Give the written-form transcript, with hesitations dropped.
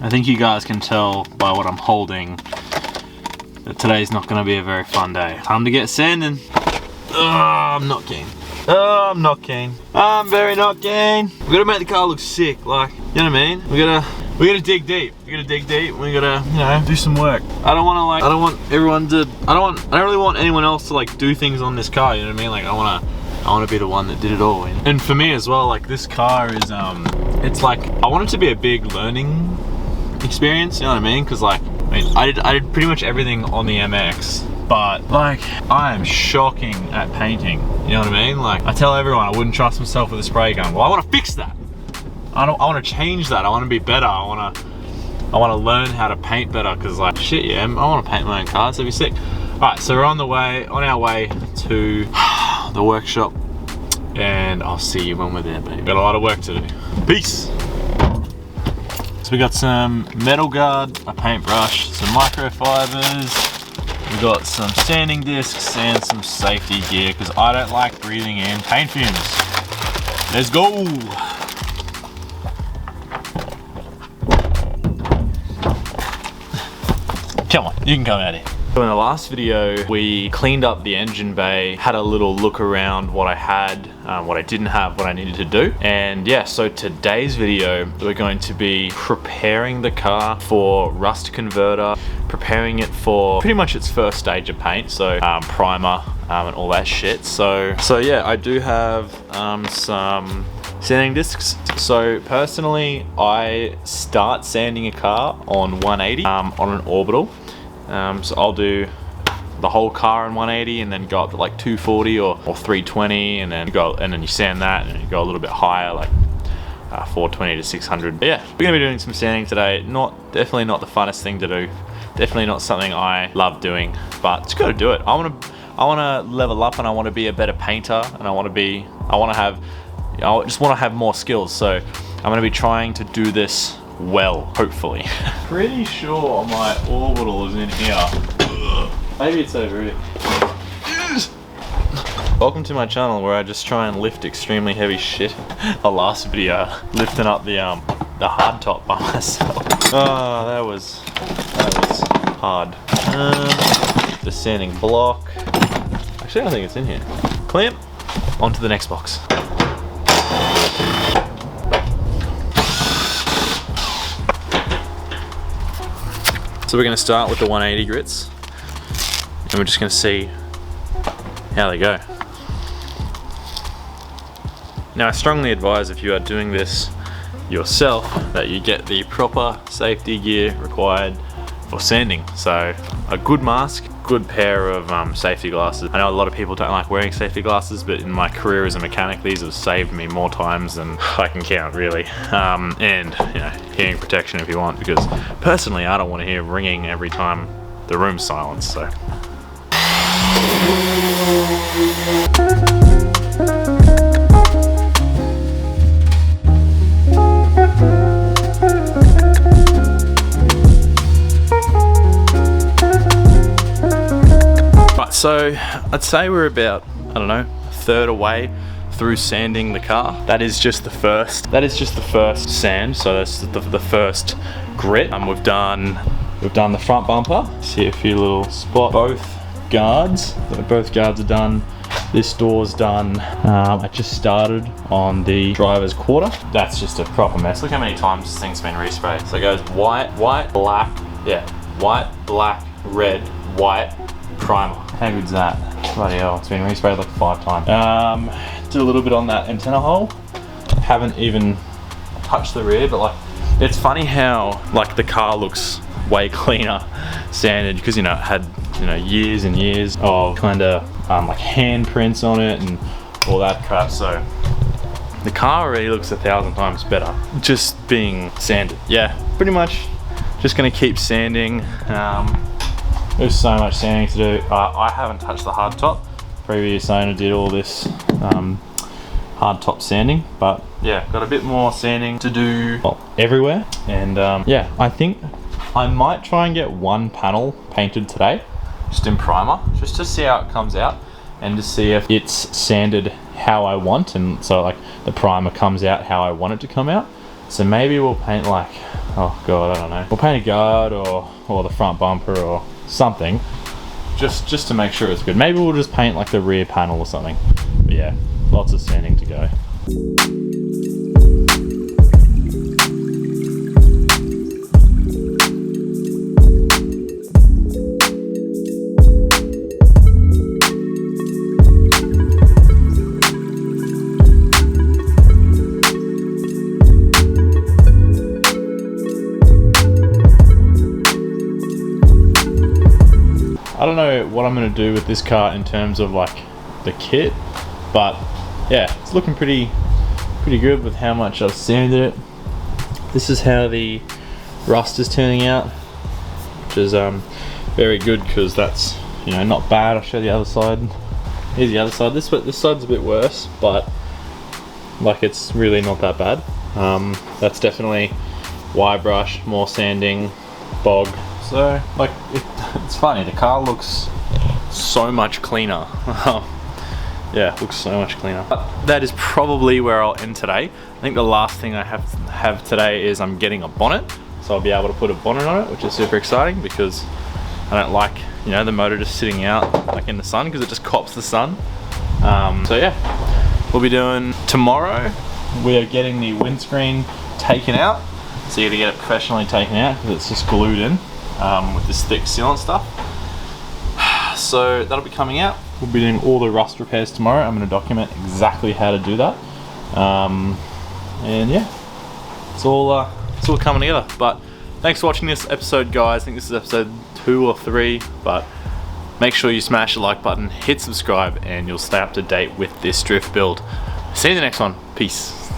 I think you guys can tell by what I'm holding that today's not going to be a very fun day. Time to get sanding. Oh, I'm not keen. Oh, I'm not keen. I'm very not keen. We gotta make the car look sick, like, you know what I mean? We gotta dig deep. We gotta dig deep. We gotta, you know, do some work. I don't wanna like, I don't want everyone to, I don't really want anyone else to like do things on this car, you know what I mean? Like I wanna be the one that did it all. And for me as well, like this car is, it's like, I want it to be a big learning experience, you know what I mean? Cause like, I mean, I did pretty much everything on the MX. But like, I am shocking at painting, you know what I mean? Like, I tell everyone I wouldn't trust myself with a spray gun. Well, I want to fix that. I want to change that. I want to be better. I want to learn how to paint better, because like, shit, yeah, I want to paint my own cars. That'd be sick. All right, so we're on our way to the workshop, and I'll see you when we're there, baby. Got a lot of work to do. Peace. So we got some metal guard, a paintbrush, some microfibers. We got some sanding discs and some safety gear because I don't like breathing in paint fumes. Let's go! Come on, you can come out here. So in the last video, we cleaned up the engine bay, had a little look around what I had, what I didn't have, what I needed to do. And yeah, so today's video, we're going to be preparing the car for rust converter, preparing it for pretty much its first stage of paint, so primer and all that shit. So yeah, I do have some sanding discs. So personally, I start sanding a car on 180 on an orbital. So I'll do the whole car on 180 and then go up to like 240 or 320, and then you sand that and you go a little bit higher, like 420 to 600. But yeah, we're gonna be doing some sanding today. Definitely not the funnest thing to do. Definitely not something I love doing, but it's got to do it. I want to level up, and I want to be a better painter, and I just want to have more skills. So I'm going to be trying to do this well, hopefully. Pretty sure my orbital is in here. Maybe it's over here. Welcome to my channel where I just try and lift extremely heavy shit. The last video, lifting up the hard top by myself. Oh, that was hard. The sanding block. Actually, I don't think it's in here. Clamp. Onto the next box. So we're going to start with the 180 grits, and we're just going to see how they go. Now I strongly advise, if you are doing this yourself, that you get the proper safety gear required for sanding. So a good mask, good pair of safety glasses. I know a lot of people don't like wearing safety glasses, but in my career as a mechanic, these have saved me more times than I can count, really. And you know, hearing protection if you want, because personally I don't want to hear ringing every time the room's silent. So So I'd say we're about, I don't know, a third away through sanding the car. That is just the first sand. So that's the first grit. We've done the front bumper. See a few little spots. Both guards are done. This door's done. I just started on the driver's quarter. That's just a proper mess. Look how many times this thing's been resprayed. So it goes white, black, yeah, white, black, red, white, primer. How good's that? Bloody hell, it's been resprayed like 5 times. Did a little bit on that antenna hole. Haven't even touched the rear, but like, it's funny how like the car looks way cleaner sanded, because you know it had, you know, years and years of kind of like handprints on it and all that crap. So the car already looks 1,000 times better just being sanded. Yeah, pretty much just gonna keep sanding. There's so much sanding to do. I haven't touched the hard top. Previous owner did all this hard top sanding, but yeah, got a bit more sanding to do everywhere. And yeah, I think I might try and get one panel painted today, just in primer, just to see how it comes out and to see if it's sanded how I want, and so like the primer comes out how I want it to come out. So maybe we'll paint like, I oh god, I don't know. We'll paint a guard or the front bumper or something, just to make sure it's good. Maybe we'll just paint like the rear panel or something. But yeah, lots of sanding to go. I don't know what I'm going to do with this car in terms of like the kit, but yeah, it's looking pretty good with how much I've sanded it. This is how the rust is turning out, which is very good because that's, you know, not bad. I'll show the other side. Here's the other side. This side's a bit worse, but like it's really not that bad. That's definitely wire brush, more sanding, bog. So like it's funny, the car looks so much cleaner. Yeah, it looks so much cleaner. But that is probably where I'll end today. I think the last thing I have today is I'm getting a bonnet, so I'll be able to put a bonnet on it, which is super exciting because I don't like, you know, the motor just sitting out like in the sun because it just cops the sun. So yeah, we'll be doing tomorrow. We are getting the windscreen taken out, so you're gonna get it professionally taken out because it's just glued in. With this thick sealant stuff. So that'll be coming out. We'll be doing all the rust repairs tomorrow. I'm going to document exactly how to do that. And yeah, it's all coming together. But thanks for watching this episode, guys. I think this is episode 2 or 3, but make sure you smash the like button, hit subscribe, and you'll stay up to date with this drift build. See you in the next one. Peace.